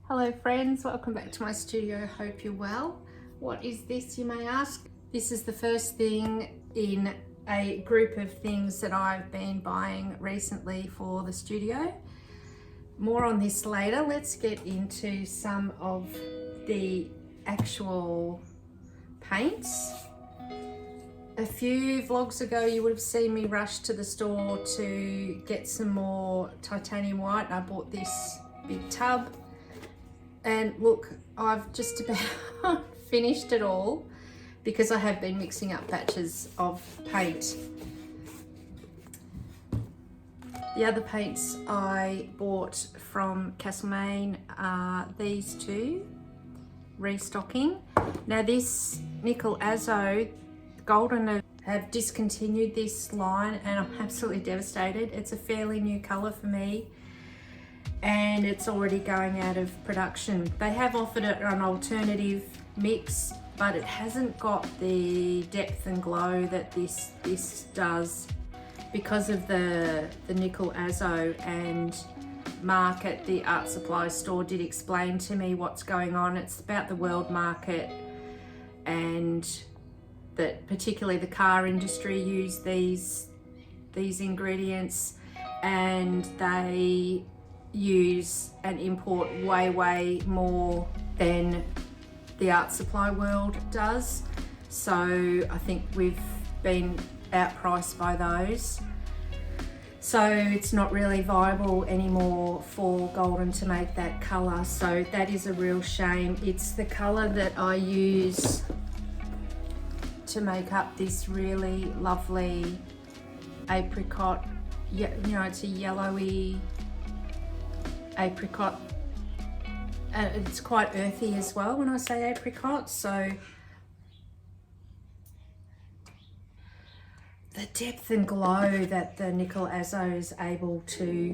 Hello friends, welcome back to my studio. Hope you're well. What is this, you may ask? This is the first thing in a group of things that I've been buying recently for the studio. More on this later. Let's get into some of the actual paints. A few vlogs ago you would have seen me rush to the store to get some more titanium white, and I bought this big tub. And look, I've just about finished it all because I have been mixing up batches of paint. The other paints I bought from Castlemaine are these two, restocking. Now this Nickel Azo Golden have discontinued this line and I'm absolutely devastated. It's a fairly new colour for me, and it's already going out of production. They have offered it an alternative mix, but it hasn't got the depth and glow that this does because of the Nickel Azo. And Mark at the art supply store did explain to me what's going on. It's about the world market, and that particularly the car industry use these ingredients, and they use and import way more than the art supply world does. So I think we've been outpriced by those. So it's not really viable anymore for Golden to make that colour. So that is a real shame. It's the colour that I use to make up this really lovely apricot. Yeah, you know, it's a yellowy apricot. It's quite earthy as well when I say apricot. So the depth and glow that the Nickel Azo is able to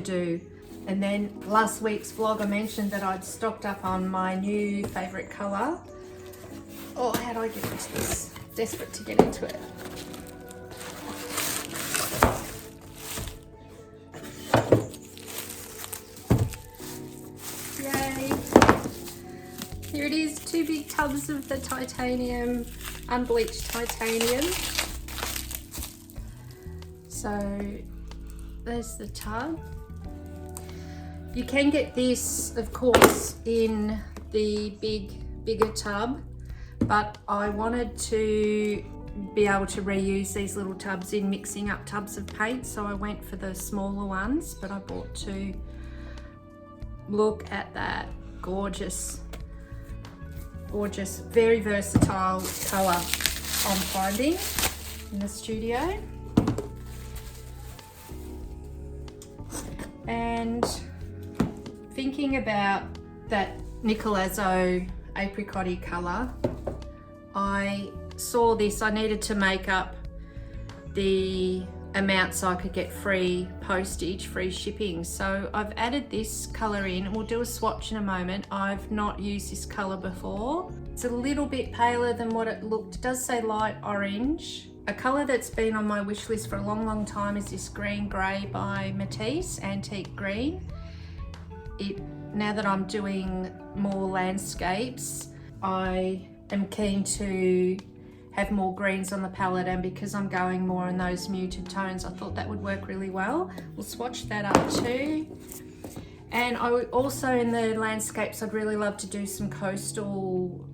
do. And then last week's vlog I mentioned that I'd stocked up on my new favourite colour. Oh, how do I get into this? Desperate to get into it. Yay! Here it is, 2 big tubs of the titanium, unbleached titanium. So there's the tub. You can get this, of course, in the bigger tub, but I wanted to be able to reuse these little tubs in mixing up tubs of paint, so I went for the smaller ones, but I bought 2. Look at that, gorgeous, very versatile colour I'm finding in the studio. And thinking about that Nickel Azo apricot-y colour, I saw this. I needed to make up the amount so I could get free postage, free shipping. So I've added this colour in. We'll do a swatch in a moment. I've not used this colour before. It's a little bit paler than what it looked. It does say light orange. A colour that's been on my wish list for a long time is this green grey by Matisse, Antique Green. Now that I'm doing more landscapes, I am keen to have more greens on the palette, and because I'm going more in those muted tones, I thought that would work really well. We'll swatch that up too. And I would also, in the landscapes, I'd really love to do some coastal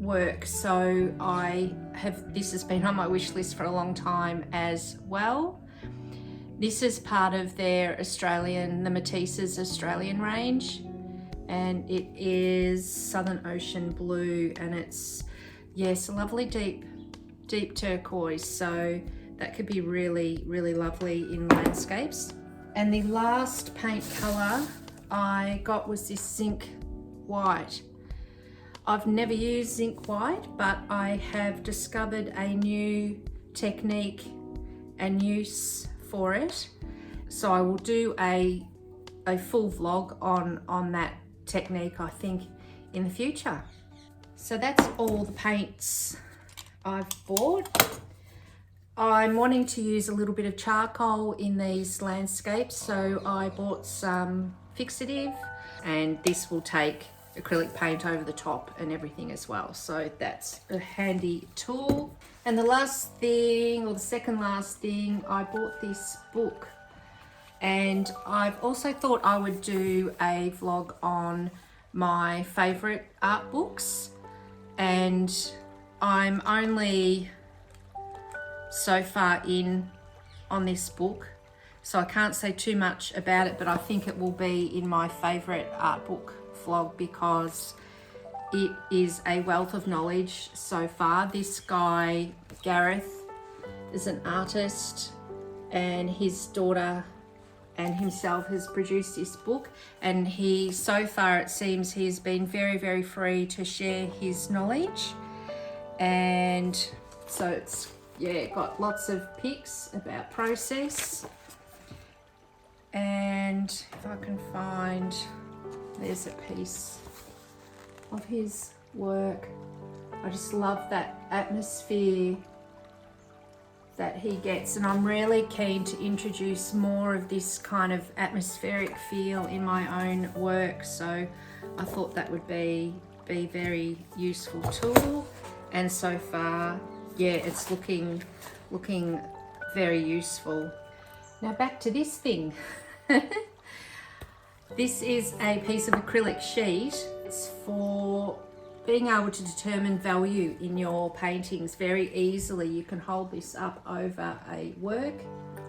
work, so this has been on my wish list for a long time as well. This is part of their the Matisse's Australian range, and it is Southern Ocean Blue, and it's, yes, a lovely deep turquoise, so that could be really lovely in landscapes. And the last paint colour I got was this zinc white. I've never used zinc white, but I have discovered a new technique and use for it. So I will do a full vlog on that technique, I think, in the future. So that's all the paints I've bought. I'm wanting to use a little bit of charcoal in these landscapes, so I bought some fixative. and this will take acrylic paint over the top and everything as well. So that's a handy tool. And the last thing, or the second last thing, I bought this book, and I've also thought I would do a vlog on my favorite art books, and I'm only so far in on this book, so I can't say too much about it, but I think it will be in my favorite art book vlog because it is a wealth of knowledge so far. This guy, Gareth, is an artist, and his daughter and himself has produced this book, and he, so far it seems he's been very, very free to share his knowledge. And so it's, yeah, got lots of pics about process. And if I can find, there's a piece of his work. I just love that atmosphere that he gets, and I'm really keen to introduce more of this kind of atmospheric feel in my own work, so I thought that would be very useful tool. And so far, yeah, it's looking very useful. Now back to this thing. This is a piece of acrylic sheet. It's for being able to determine value in your paintings very easily. You can hold this up over a work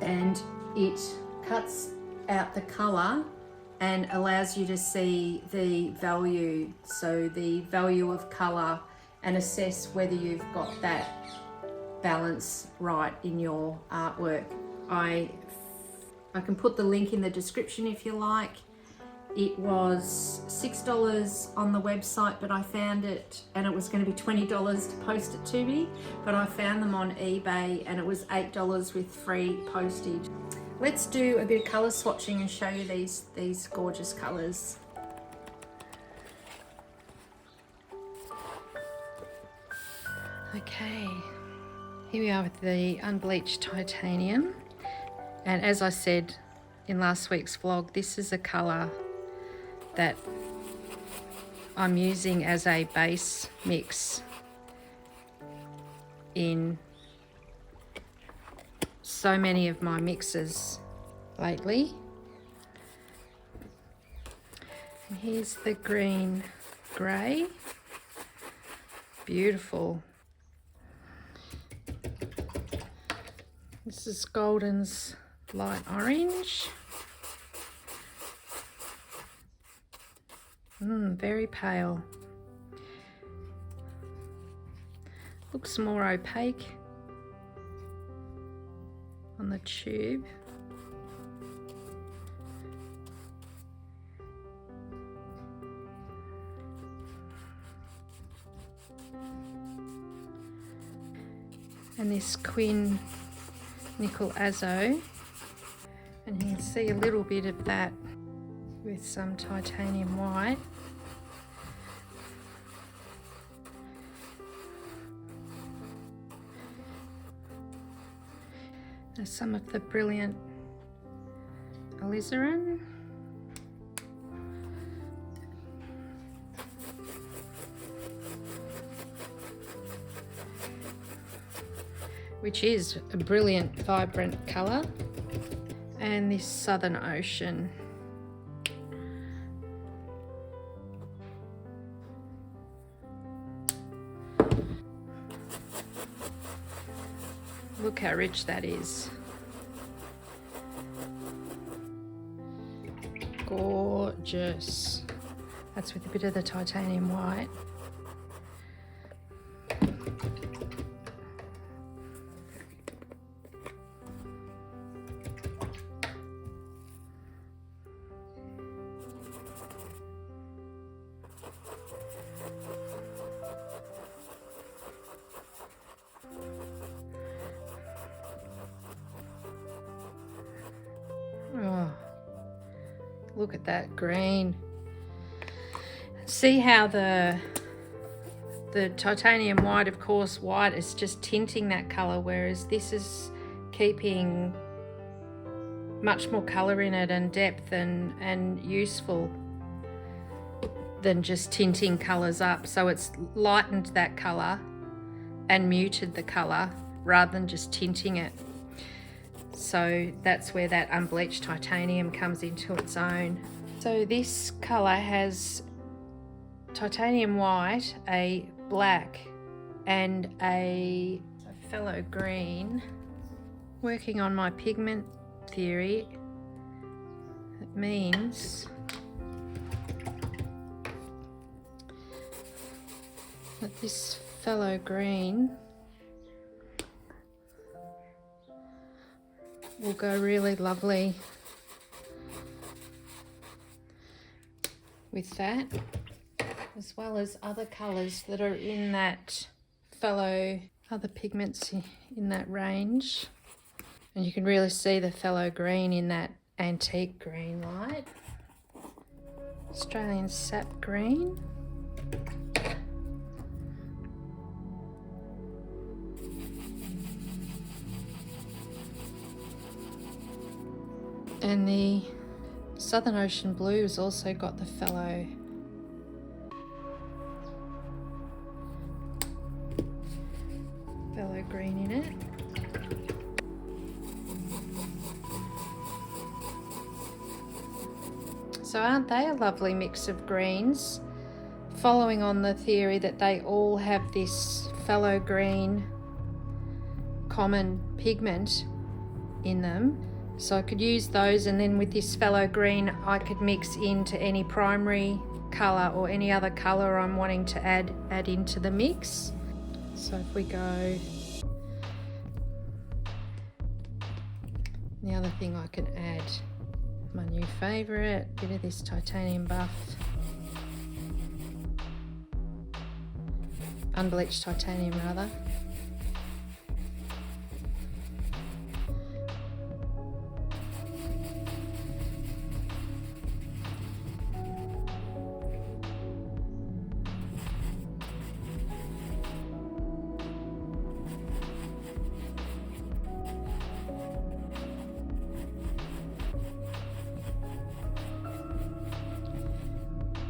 and it cuts out the colour and allows you to see the value, so the value of colour, and assess whether you've got that balance right in your artwork. I can put the link in the description if you like. It was $6 on the website, but I found it, and it was going to be $20 to post it to me, but I found them on eBay and it was $8 with free postage. Let's do a bit of colour swatching and show you these gorgeous colours. Okay, here we are with the unbleached titanium, and as I said in last week's vlog, this is a colour that I'm using as a base mix in so many of my mixes lately. And here's the green grey, beautiful. This is Golden's light orange. Very pale. Looks more opaque on the tube. And this Quin Nickel Azo, and you can see a little bit of that with some titanium white. There's some of the brilliant alizarin. Which is a brilliant, vibrant colour. And this Southern Ocean. Look how rich that is. Gorgeous. That's with a bit of the titanium white. Oh, look at that green. See how the titanium white, of course, white is just tinting that colour, whereas this is keeping much more colour in it and depth and useful. than just tinting colours up. So it's lightened that colour and muted the colour rather than just tinting it. So that's where that unbleached titanium comes into its own. So this colour has titanium white, a black and a phthalo green. Working on my pigment theory, it means that this phthalo green will go really lovely with that, as well as other colours that are in that other pigments in that range. And you can really see the phthalo green in that antique green light. Australian sap green. And the Southern Ocean Blue has also got the phthalo green in it. So aren't they a lovely mix of greens? Following on the theory that they all have this phthalo green common pigment in them. So I could use those, and then with this phthalo green I could mix into any primary colour or any other colour I'm wanting to add into the mix. So if we go, the other thing I can add, my new favourite, bit of this titanium buff, unbleached titanium rather.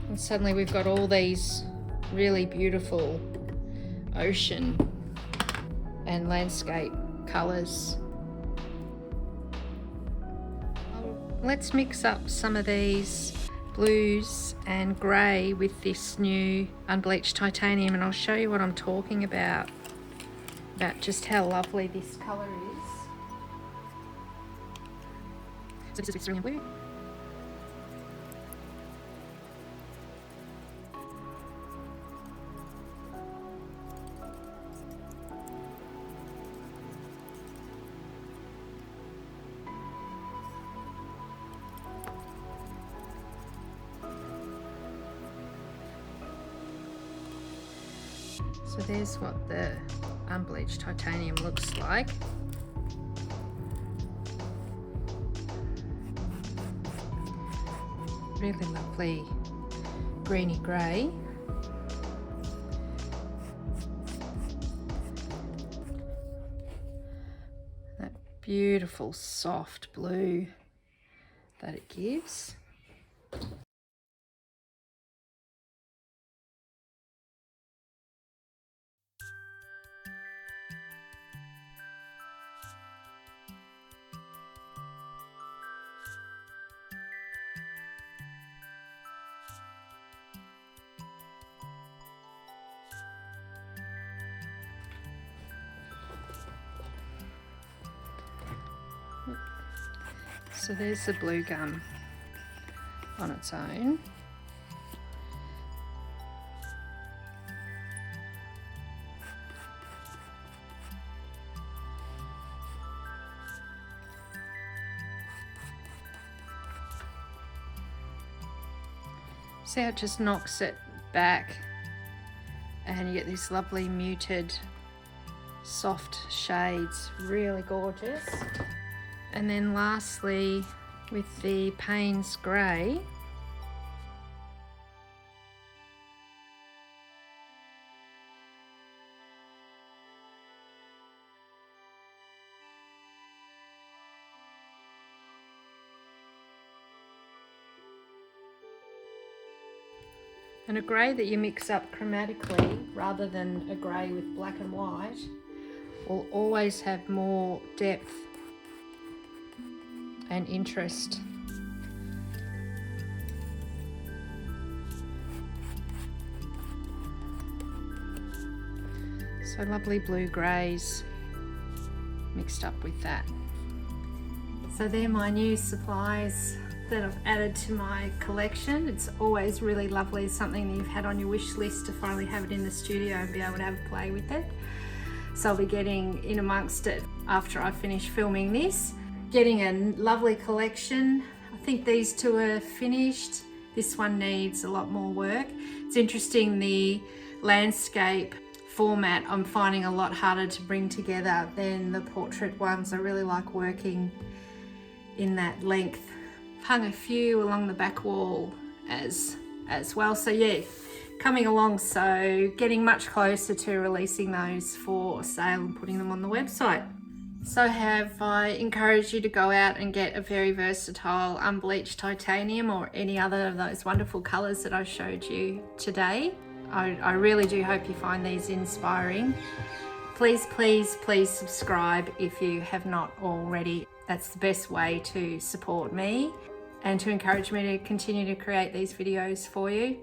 And suddenly we've got all these really beautiful ocean and landscape colours. Let's mix up some of these blues and grey with this new unbleached titanium, and I'll show you what I'm talking about just how lovely this colour is. So this is with cerulean blue. So there's what the unbleached titanium looks like. Really lovely greeny grey. That beautiful soft blue that it gives. So there's the blue gum on its own. See how it just knocks it back and you get these lovely muted soft shades, really gorgeous. And then lastly, with the Payne's Grey, And a grey that you mix up chromatically rather than a grey with black and white will always have more depth and interest. So lovely blue greys mixed up with that. So they're my new supplies that I've added to my collection. It's always really lovely, something that you've had on your wish list, to finally have it in the studio and be able to have a play with it. So I'll be getting in amongst it after I finish filming this. Getting a lovely collection. I think these two are finished. This one needs a lot more work. It's interesting, the landscape format I'm finding a lot harder to bring together than the portrait ones. I really like working in that length. Hung a few along the back wall as well. So yeah, coming along, so getting much closer to releasing those for sale and putting them on the website. So have I encouraged you to go out and get a very versatile unbleached titanium or any other of those wonderful colours that I showed you today. I really do hope you find these inspiring. Please, please, please subscribe if you have not already. That's the best way to support me and to encourage me to continue to create these videos for you.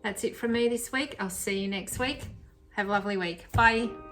That's it from me this week. I'll see you next week. Have a lovely week. Bye.